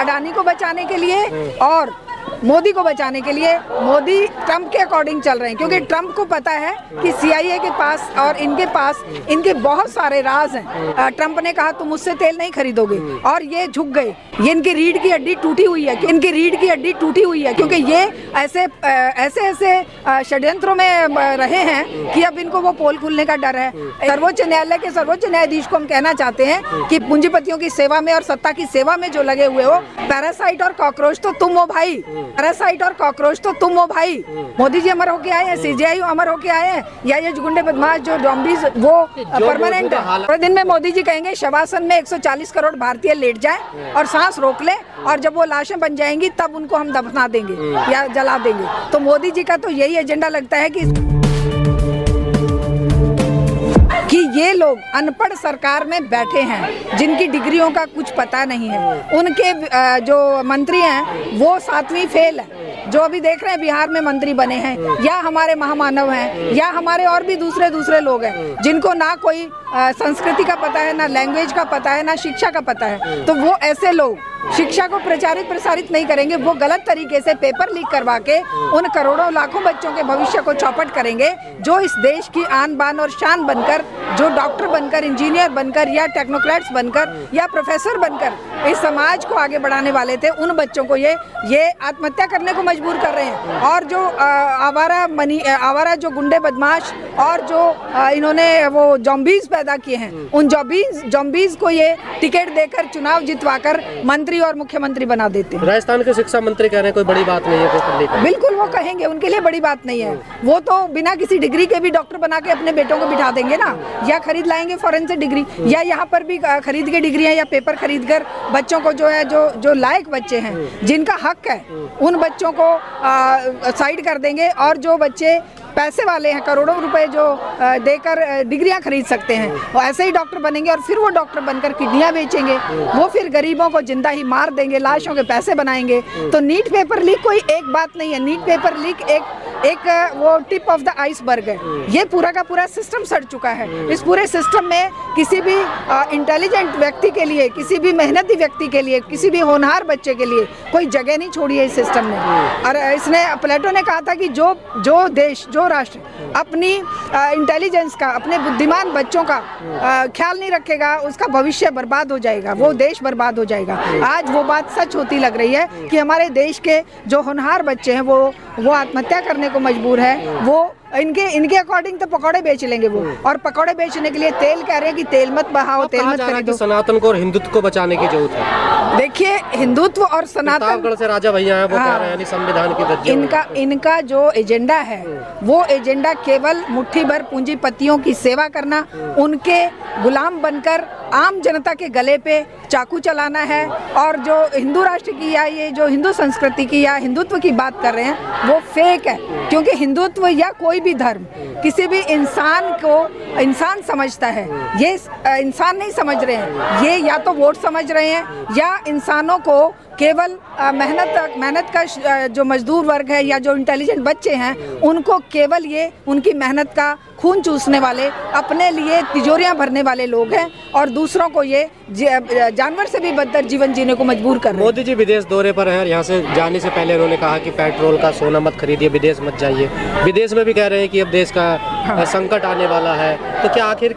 अडानी को बचाने के लिए और मोदी को बचाने के लिए मोदी ट्रम्प के अकॉर्डिंग चल रहे हैं, क्योंकि ट्रम्प को पता है कि CIA के पास और इनके पास इनके बहुत सारे राज हैं। ट्रम्प ने कहा तुम मुझसे तेल नहीं खरीदोगे और ये झुक गए। ये इनकी रीढ़ की हड्डी टूटी हुई है, क्योंकि ये ऐसे षड्यंत्रों में रहे हैं कि अब इनको वो पोल खुलने का डर है। सर्वोच्च न्यायालय के सर्वोच्च न्यायाधीश को हम कहना चाहते हैं कि पूंजीपतियों की सेवा में और सत्ता की सेवा में जो लगे हुए हो, पैरासाइट और कॉकरोच तो तुम हो भाई, मोदी जी अमर होके आए हैं, CJI अमर होके आए हैं, या ये गुंडे बदमाश जो जॉम्बीज वो परमानेंट है। पूरे दिन में मोदी जी कहेंगे शवासन में 140 करोड़ भारतीय लेट जाएं और सांस रोक ले, और जब वो लाशें बन जाएंगी तब उनको हम दफना देंगे या जला देंगे। तो मोदी जी का तो यही एजेंडा लगता है कि ये लोग अनपढ़ सरकार में बैठे हैं, जिनकी डिग्रियों का कुछ पता नहीं है। उनके जो मंत्री हैं वो 7वीं फेल है, जो अभी देख रहे हैं बिहार में मंत्री बने हैं, या हमारे महामानव हैं, या हमारे और भी दूसरे लोग हैं जिनको ना कोई संस्कृति का पता है, ना लैंग्वेज का पता है, ना शिक्षा का पता है। तो वो ऐसे लोग शिक्षा को प्रसारित नहीं करेंगे, वो गलत तरीके से पेपर लीक करवा के उन करोड़ों लाखों बच्चों के भविष्य को चौपट करेंगे, जो इस देश की आन बान और शान बनकर, जो डॉक्टर बनकर, इंजीनियर बनकर, या टेक्नोक्रेट्स बनकर, या प्रोफेसर बनकर इस समाज को आगे बढ़ाने वाले थे, उन बच्चों को ये आत्महत्या करने को मजबूर कर रहे हैं। और जो आवारा जो गुंडे बदमाश और जो इन्होंने वो जॉम्बीज पैदा किए हैं, उन जॉम्बीज को ये टिकट देकर चुनाव जितवाकर मंत्री और मुख्यमंत्री बना देते हैं। राजस्थान के शिक्षा मंत्री कह रहे हैं कोई बड़ी बात नहीं है। बिल्कुल वो कहेंगे, उनके लिए बड़ी बात नहीं है। वो तो बिना किसी डिग्री के भी डॉक्टर बना के अपने बेटों को बिठा देंगे ना, या खरीद लाएंगे फॉरेन से डिग्री, या यहाँ पर भी खरीद के डिग्री है, या पेपर खरीद कर बच्चों को जो है जो लायक बच्चे हैं, जिनका हक है, उन बच्चों को साइड कर देंगे, और जो बच्चे पैसे वाले हैं, करोड़ों रुपए जो देकर डिग्रियां खरीद सकते हैं, वो ऐसे ही डॉक्टर बनेंगे, और फिर वो डॉक्टर बनकर किडनियां बेचेंगे। वो फिर गरीबों को जिंदा ही मार देंगे, लाशों के पैसे बनाएंगे। तो नीट पेपर लीक कोई एक बात नहीं है। नीट पेपर लीक एक वो टिप ऑफ द आइसबर्ग है। ये पूरा का पूरा सिस्टम सड़ चुका है। इस पूरे सिस्टम में किसी भी इंटेलिजेंट व्यक्ति के लिए, किसी भी मेहनती व्यक्ति के लिए, किसी भी होनहार बच्चे के लिए कोई जगह नहीं छोड़ी है इस सिस्टम ने। और इसने, प्लेटो ने कहा था कि जो देश, जो राष्ट्र अपनी इंटेलिजेंस का, अपने बुद्धिमान बच्चों का ख्याल नहीं रखेगा, उसका भविष्य बर्बाद हो जाएगा, वो देश बर्बाद हो जाएगा। आज वो बात सच होती लग रही है कि हमारे देश के जो होनहार बच्चे हैं वो आत्महत्या करने को मजबूर है। वो इनके अकॉर्डिंग तो पकौड़े बेच लेंगे वो, और पकौड़े बेचने के लिए तेल कह रहे हैं कि तेल मत बहाओ, तेल मत खरीदो। सनातन को और हिंदुत्व को बचाने की जरूरत है। देखिए, हिंदुत्व और सनातन से राजा भैया हैं, वो कह रहे हैं संविधान की धज्जियां। इनका जो एजेंडा है, वो एजेंडा केवल मुट्ठी भर पूंजीपतियों की सेवा करना, उनके गुलाम बनकर आम जनता के गले पे चाकू चलाना है। और जो हिंदू राष्ट्र की या ये जो हिंदू संस्कृति की या हिंदुत्व की बात कर रहे हैं, वो फेक है। क्योंकि हिंदुत्व या कोई भी धर्म किसी भी इंसान को इंसान समझता है, ये इंसान नहीं समझ रहे हैं। ये या तो वोट समझ रहे हैं, या इंसानों को केवल मेहनत का जो मजदूर वर्ग है, या जो इंटेलिजेंट बच्चे हैं, उनको केवल ये उनकी मेहनत का खून चूसने वाले, अपने लिए तिजोरियां भरने वाले लोग हैं, और दूसरों को ये जानवर से भी बदतर जीवन जीने को मजबूर कर रहे हैं। मोदी जी विदेश दौरे पर हैं, यहाँ से जाने से पहले उन्होंने कहा कि पेट्रोल का सोना मत खरीदिए, विदेश मत जाइए। विदेश में भी कह रहे हैं कि अब देश का संकट आने वाला है। तो क्या आखिर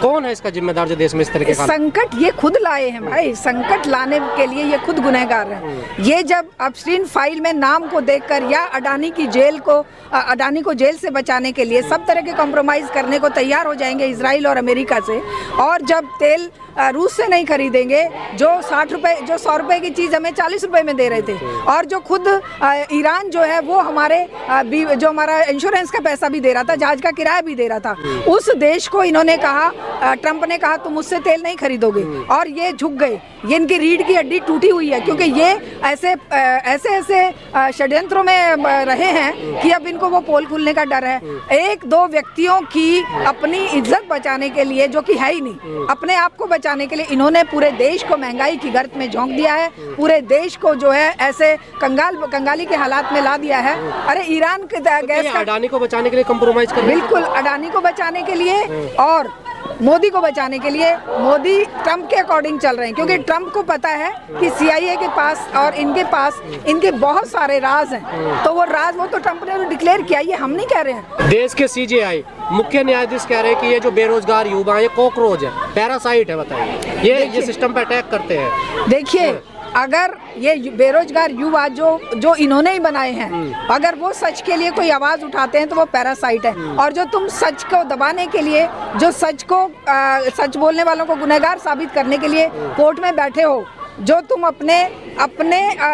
कौन है इसका जिम्मेदार जो देश में इस तरह के संकट ये खुद लाए हैं भाई। संकट लाने के लिए ये खुद गुनहगार हैं। ये जब अपस्ट्रीम फाइल में नाम को देखकर, या अडानी को जेल से बचाने के लिए सब तरह के कॉम्प्रोमाइज करने को तैयार हो जाएंगे इजराइल और अमेरिका से, और जब तेल रूस से नहीं खरीदेंगे, जो 100 रुपए की चीज़ हमें 40 रुपए में दे रहे थे, और जो खुद ईरान जो है वो जो हमारा इंश्योरेंस का पैसा भी दे रहा था, जहाज का किराया भी दे रहा था, उस देश को इन्होंने कहा, ट्रम्प ने कहा तुम मुझसे तेल नहीं खरीदोगे, और ये झुक गए। ये इनकी रीढ़ की हड्डी टूटी हुई है, क्योंकि ये ऐसे षड्यंत्रों में रहे हैं कि अब इनको वो पोल खुलने का डर है। एक दो व्यक्तियों की अपनी इज्जत बचाने के लिए, जो कि है ही नहीं, अपने आप को बचाने के लिए इन्होंने पूरे देश को महंगाई की गर्त में झोंक दिया है। पूरे देश को जो है ऐसे कंगाली के हालात में ला दिया है। अरे ईरान के गैस का, अडानी को बचाने के लिए कॉम्प्रोमाइज कर, बिल्कुल अडानी को बचाने के लिए, और मोदी को बचाने के लिए मोदी ट्रम्प के अकॉर्डिंग चल रहे हैं, क्योंकि ट्रम्प को पता है कि CIA के पास और इनके पास इनके बहुत सारे राज हैं। तो वो राज वो तो ट्रम्प ने डिक्लेयर किया, ये हम नहीं कह रहे हैं। देश के CJI मुख्य न्यायाधीश कह रहे हैं कि ये जो बेरोजगार युवा है कॉकरोच है, पैरासाइट है, बताइए ये सिस्टम पे अटैक करते हैं। देखिए, अगर ये बेरोजगार युवा जो इन्होंने ही बनाए हैं, अगर वो सच के लिए कोई आवाज उठाते हैं तो वो पैरासाइट है। और जो तुम सच को दबाने के लिए, जो सच बोलने वालों को गुनहगार साबित करने के लिए कोर्ट में बैठे हो, जो तुम अपने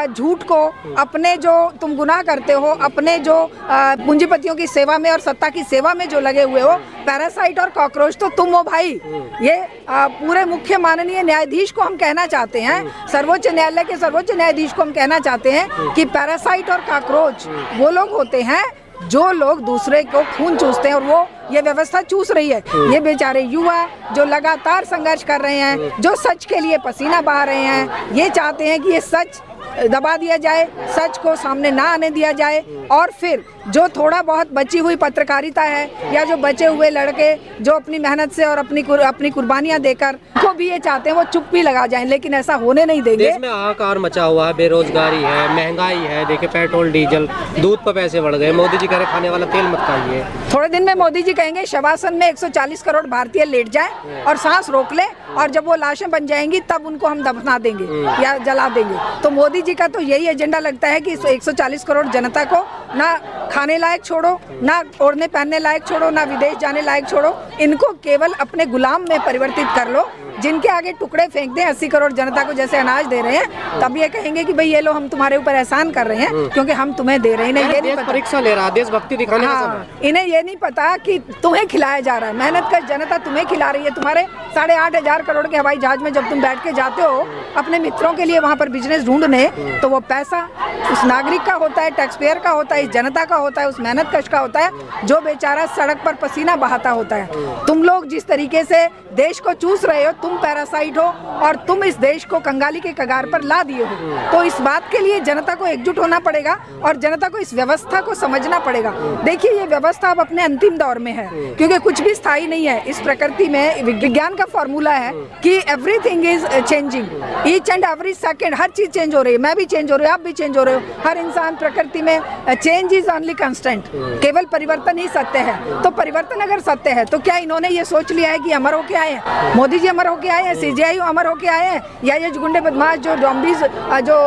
झूठ को, अपने जो तुम गुनाह करते हो, अपने जो पूंजीपतियों की सेवा में और सत्ता की सेवा में जो लगे हुए हो, पैरासाइट और कॉकरोच तो तुम हो भाई। ये पूरे मुख्य माननीय न्यायाधीश को हम कहना चाहते हैं, सर्वोच्च न्यायालय के सर्वोच्च न्यायाधीश को हम कहना चाहते हैं कि पैरासाइट और कॉकरोच वो लोग होते हैं जो लोग दूसरे को खून चूसते हैं, और वो ये व्यवस्था चूस रही है। ये बेचारे युवा जो लगातार संघर्ष कर रहे हैं, जो सच के लिए पसीना बहा रहे हैं, ये चाहते हैं कि ये सच दबा दिया जाए, सच को सामने ना आने दिया जाए, और फिर जो थोड़ा बहुत बची हुई पत्रकारिता है या जो बचे हुए लड़के जो अपनी मेहनत से और अपनी कुर्बानियां देकर को भी ये चाहते हैं वो चुप भी लगा जाएं, लेकिन ऐसा होने नहीं देंगे। देश में हाहाकार मचा हुआ है, बेरोजगारी है, महंगाई है, देखिए पेट्रोल डीजल दूध पर पैसे बढ़ गए, मोदी जी कह रहे खाने वाला तेल मत खाइए। थोड़े दिन में मोदी जी कहेंगे शवासन में 140 करोड़ भारतीय लेट जाएं और सांस रोक ले, और जब वो लाशें बन जाएंगी तब उनको हम दफना देंगे या जला देंगे। तो मोदी जी का तो यही एजेंडा लगता है कि 140 करोड़ जनता को ना खाने लायक छोड़ो, ना ओढ़ने पहनने लायक छोड़ो, ना विदेश जाने लायक छोड़ो, इनको केवल अपने गुलाम में परिवर्तित कर लो, जिनके आगे टुकड़े फेंक दें 80 करोड़ जनता को जैसे अनाज दे रहे हैं, तब ये कहेंगे कि भाई ये लो हम तुम्हारे ऊपर एहसान कर रहे हैं क्योंकि हम तुम्हें दे रहे हैं। इन्हें ये नहीं पता, परीक्षा ले रहा है, देशभक्ति दिखाने का समय। इन्हें ये नहीं पता कि तुम्हें खिलाया जा रहा है, मेहनत कर जनता तुम्हें खिला रही है। तुम्हारे 8,500 करोड़ के हवाई जहाज में जब तुम बैठ के जाते हो अपने मित्रों के लिए वहाँ पर बिजनेस ढूंढने, तो वो पैसा उस नागरिक का होता है, टैक्स पेयर का होता है, इस जनता का होता है, उस मेहनत कश का होता है जो बेचारा सड़क पर पसीना बहाता होता है। तुम लोग जिस तरीके से देश को चूस रहे हो, तुम पैरासाइट हो और तुम इस देश को कंगाली के कगार पर ला दिए हो। तो इस बात के लिए जनता को एकजुट होना पड़ेगा और जनता को इस व्यवस्था को समझना पड़ेगा। देखिए, ये व्यवस्था अब अपने अंतिम दौर में है, क्योंकि कुछ भी स्थायी नहीं है इस प्रकृति में। विज्ञान का फॉर्मूला है कि everything is changing, each and every second हर चीज चेंज हो रही है। मैं भी चेंज हो रही हूँ, आप भी चेंज हो रहे हो, हर इंसान प्रकृति में। चेंज इज ओनली कांस्टेंट, केवल परिवर्तन ही सत्य है। तो परिवर्तन अगर सत्य है तो क्या इन्होंने ये सोच लिया है कि अमर होके आए हैं, मोदी जी अमर होके आए हैं, CJI अमर होके आए हैं, या ये गुंडे बदमाश जो डॉम्बीज जो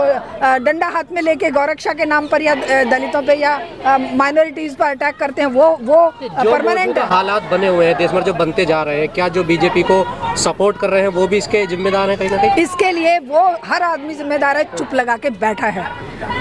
डंडा हाथ में लेके गौरक्षा के नाम पर या दलितों पे या माइनॉरिटीज पर अटैक करते हैं, वो परमानेंट हालात बने हुए हैं देश में जो बनते जा रहे हैं, क्या जो बीजेपी को सपोर्ट कर रहे हैं वो भी इसके जिम्मेदार हैं कहीं ना कहीं? इसके लिए वो हर आदमी जिम्मेदार है, चुप लगा के बैठा है।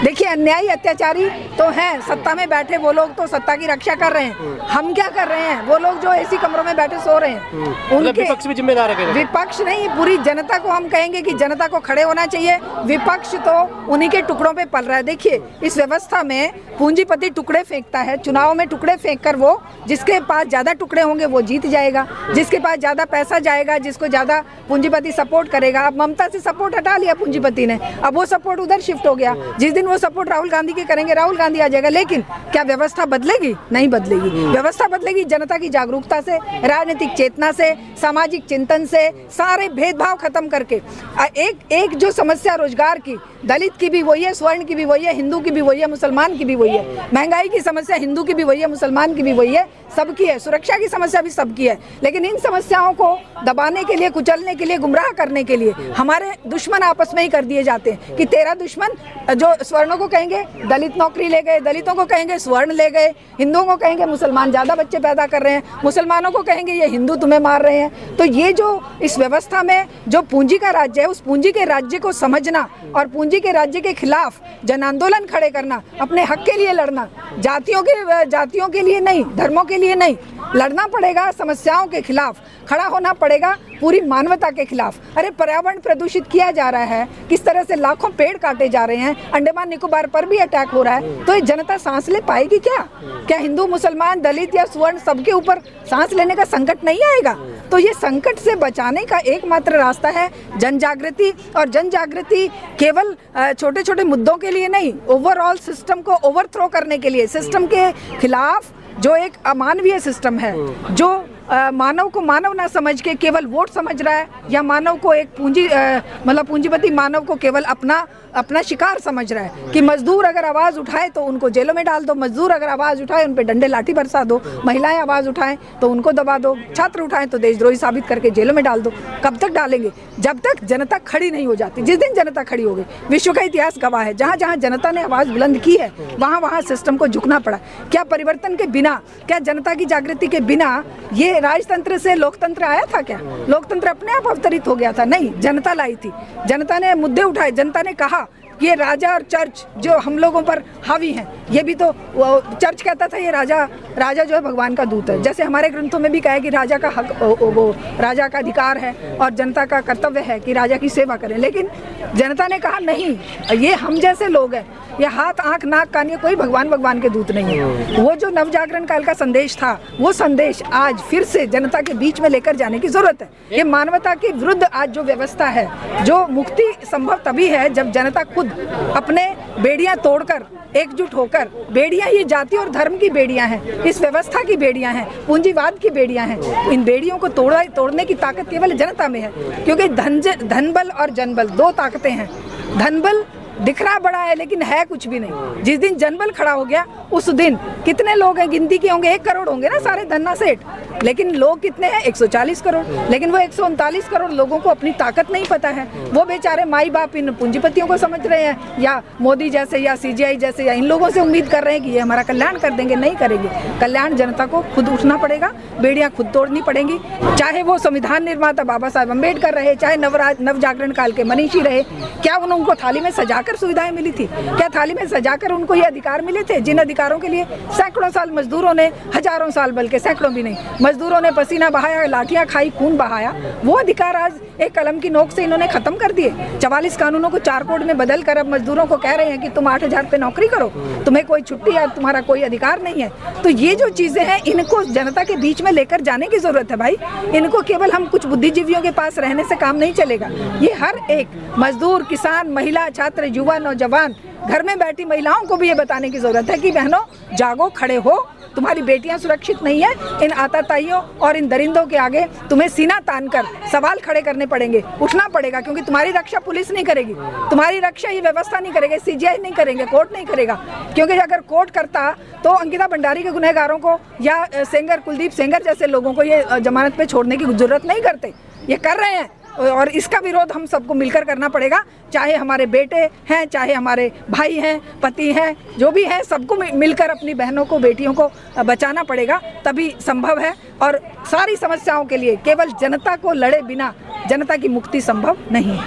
देखिए, अन्यायी अत्याचारी तो हैं, सत्ता में बैठे वो लोग तो सत्ता की रक्षा कर रहे हैं। हम क्या कर रहे हैं? वो लोग जो ऐसी कमरों में बैठे सो रहे हैं, उनके विपक्ष भी जिम्मेदार है। विपक्ष नहीं, पूरी जनता को हम कहेंगे कि जनता को खड़े होना चाहिए। विपक्ष तो उन्हीं के टुकड़ों पे पल रहा है। देखिए, इस व्यवस्था में पूंजीपति टुकड़े फेंकता है, चुनाव में टुकड़े फेंककर वो जिसके पास ज्यादा टुकड़े होंगे वो जीत जाएगा, जिसके पास ज्यादा पैसा जाएगा, जिसको ज्यादा पूंजीपति सपोर्ट करेगा। अब ममता से सपोर्ट हटा लिया पूंजीपति ने, अब वो सपोर्ट उधर शिफ्ट हो गया। जिस दिन वो सपोर्ट राहुल गांधी के करेंगे, राहुल गांधी आ जाएगा। लेकिन क्या व्यवस्था बदलेगी? नहीं बदलेगी। व्यवस्था बदलेगी जनता की जागरूकता से, राजनीतिक चेतना से, सामाजिक चिंतन से, सारे भेदभाव खत्म करके। एक जो समस्या रोजगार की, दलित की भी वही है, स्वर्ण की भी वही है, हिंदू की भी वही है, मुसलमान की भी वही है। महंगाई की समस्या हिंदू की भी वही है, मुसलमान की भी वही है, सबकी है। सुरक्षा की समस्या भी सबकी है। लेकिन इन समस्याओं को दबाने के लिए, कुचलने के लिए, गुमराह करने के लिए हमारे दुश्मन आपस में ही कर दिए जाते हैं कि तेरा दुश्मन जो सवर्णों को कहेंगे दलित नौकरी ले गए, दलितों को कहेंगे स्वर्ण ले गए, हिंदुओं को कहेंगे मुसलमान ज्यादा बच्चे पैदा कर रहे हैं, मुसलमानों को कहेंगे ये हिंदू तुम्हें मार रहे हैं। तो ये जो इस व्यवस्था में जो पूंजी का राज्य है, उस पूंजी के राज्य को समझना और पूंजी के राज्य के खिलाफ जन आंदोलन खड़े करना, अपने हक के लिए लड़ना, जातियों के लिए नहीं, धर्मों के लिए नहीं, लड़ना पड़ेगा। समस्याओं के खिलाफ खड़ा होना पड़ेगा, पूरी मानवता के खिलाफ। अरे पर्यावरण प्रदूषित किया जा रहा है, किस तरह से लाखों पेड़ काटे जा रहे हैं, अंडमान निकोबार पर भी अटैक हो रहा है। तो ये जनता सांस ले पाएगी क्या? क्या हिंदू, मुसलमान, दलित या स्वर्ण सबके ऊपर सांस लेने का संकट नहीं आएगा? तो ये संकट से बचाने का एकमात्र रास्ता है जन जागृति। और जन जागृति केवल छोटे छोटे मुद्दों के लिए नहीं, ओवरऑल सिस्टम को ओवरथ्रो करने के लिए, सिस्टम के खिलाफ जो एक अमानवीय सिस्टम है, जो मानव को मानव ना समझ के केवल वोट समझ रहा है, या मानव को एक मतलब पूंजीपति मानव को केवल अपना शिकार समझ रहा है कि मजदूर अगर आवाज़ उठाए तो उनको जेलों में डाल दो, मजदूर अगर आवाज़ उठाए उन पे डंडे लाठी बरसा दो, महिलाएं आवाज़ उठाएं तो उनको दबा दो, छात्र उठाएं तो देशद्रोही साबित करके जेलों में डाल दो। कब तक डालेंगे? जब तक जनता खड़ी नहीं हो जाती। जिस दिन जनता खड़ी हो गई, विश्व का इतिहास गवाह है, जहाँ जहाँ जनता ने आवाज़ बुलंद की है वहाँ वहाँ सिस्टम को झुकना पड़ा। क्या परिवर्तन के बिना, क्या जनता की जागृति के बिना ये राजतंत्र से लोकतंत्र आया था? क्या लोकतंत्र अपने आप अवतरित हो गया था? नहीं, जनता लाई थी, जनता ने मुद्दे उठाए, जनता ने कहा ये राजा और चर्च जो हम लोगों पर हावी हैं, ये भी तो चर्च कहता था ये राजा जो है भगवान का दूत है। जैसे हमारे ग्रंथों में भी कहा है कि राजा का हक, वो राजा का अधिकार है और जनता का कर्तव्य है कि राजा की सेवा करें। लेकिन जनता ने कहा नहीं, ये हम जैसे लोग हैं, ये हाथ आंख नाक कान, ये कोई भगवान के दूत नहीं है। वो जो नवजागरण काल का संदेश था, वो संदेश आज फिर से जनता के बीच में लेकर जाने की जरूरत है। ये मानवता के विरुद्ध आज जो व्यवस्था है, जो मुक्ति संभव तभी है जब जनता खुद अपने बेड़ियां तोड़कर एकजुट होकर, बेड़ियां ये जाति और धर्म की बेड़ियां हैं, इस व्यवस्था की बेड़ियां हैं, पूंजीवाद की बेड़ियां हैं। इन बेड़ियों को तोड़ने की ताकत केवल जनता में है, क्योंकि धन बल और जनबल दो ताकतें हैं। धन बल दिख रहा बड़ा है लेकिन है कुछ भी नहीं। जिस दिन जनबल खड़ा हो गया उस दिन कितने लोग हैं, गिनती के होंगे 1 करोड़ होंगे ना सारे धन्ना सेठ, लेकिन लोग कितने हैं? 140 करोड़। लेकिन वो 139 करोड़ लोगों को अपनी ताकत नहीं पता है। वो बेचारे माई बाप इन पूंजीपतियों को समझ रहे हैं, या मोदी जैसे या CGI जैसे या इन लोगों से उम्मीद कर रहे हैं कि ये हमारा कल्याण कर देंगे। नहीं करेंगे कल्याण, जनता को खुद उठना पड़ेगा, बेड़ियां खुद तोड़नी पड़ेंगी। चाहे वो संविधान निर्माता बाबा साहब अम्बेडकर रहे, चाहे नवजागरण काल के मनीषी रहे, क्या उनको थाली में सजाकर सुविधाएं मिली थी? क्या थाली में सजाकर उनको ये अधिकार मिले थे जिन अधिकारों के लिए सैकड़ों साल मजदूरों ने, हजारों साल बल्कि सैकड़ों भी नहीं, मजदूरों ने पसीना बहाया, लाठियां खाई, खून बहाया? वो अधिकार आज एक कलम की नोक से इन्होंने खत्म कर दिए। 44 कानूनों को 4 कोड में बदल कर अब मजदूरों को कह रहे हैं कि तुम 8,000 पे नौकरी करो, तुम्हें कोई छुट्टी या तुम्हारा कोई अधिकार नहीं है। तो ये जो चीजें हैं, इनको जनता के बीच में लेकर जाने की जरूरत है भाई। इनको केवल हम कुछ बुद्धिजीवियों के पास रहने से काम नहीं चलेगा। ये हर एक मजदूर, किसान, महिला, छात्र, युवा, नौजवान, घर में बैठी महिलाओं को भी ये बताने की जरूरत है कि बहनों जागो, खड़े हो, तुम्हारी बेटियां सुरक्षित नहीं है। इन आताताइयों और इन दरिंदों के आगे तुम्हें सीना तानकर सवाल खड़े करने पड़ेंगे, उठना पड़ेगा, क्योंकि तुम्हारी रक्षा पुलिस नहीं करेगी, तुम्हारी रक्षा ये व्यवस्था नहीं करेगी, CGI नहीं करेंगे, कोर्ट नहीं करेगा। क्योंकि अगर कोर्ट करता तो अंकिता भंडारी के गुनहगारों को या सेंगर, कुलदीप सेंगर जैसे लोगों को ये जमानत पे छोड़ने की जरूरत नहीं करते। ये कर रहे हैं और इसका विरोध हम सबको मिलकर करना पड़ेगा। चाहे हमारे बेटे हैं, चाहे हमारे भाई हैं, पति हैं, जो भी हैं, सबको मिलकर अपनी बहनों को, बेटियों को बचाना पड़ेगा, तभी संभव है। और सारी समस्याओं के लिए केवल जनता को लड़े बिना जनता की मुक्ति संभव नहीं है।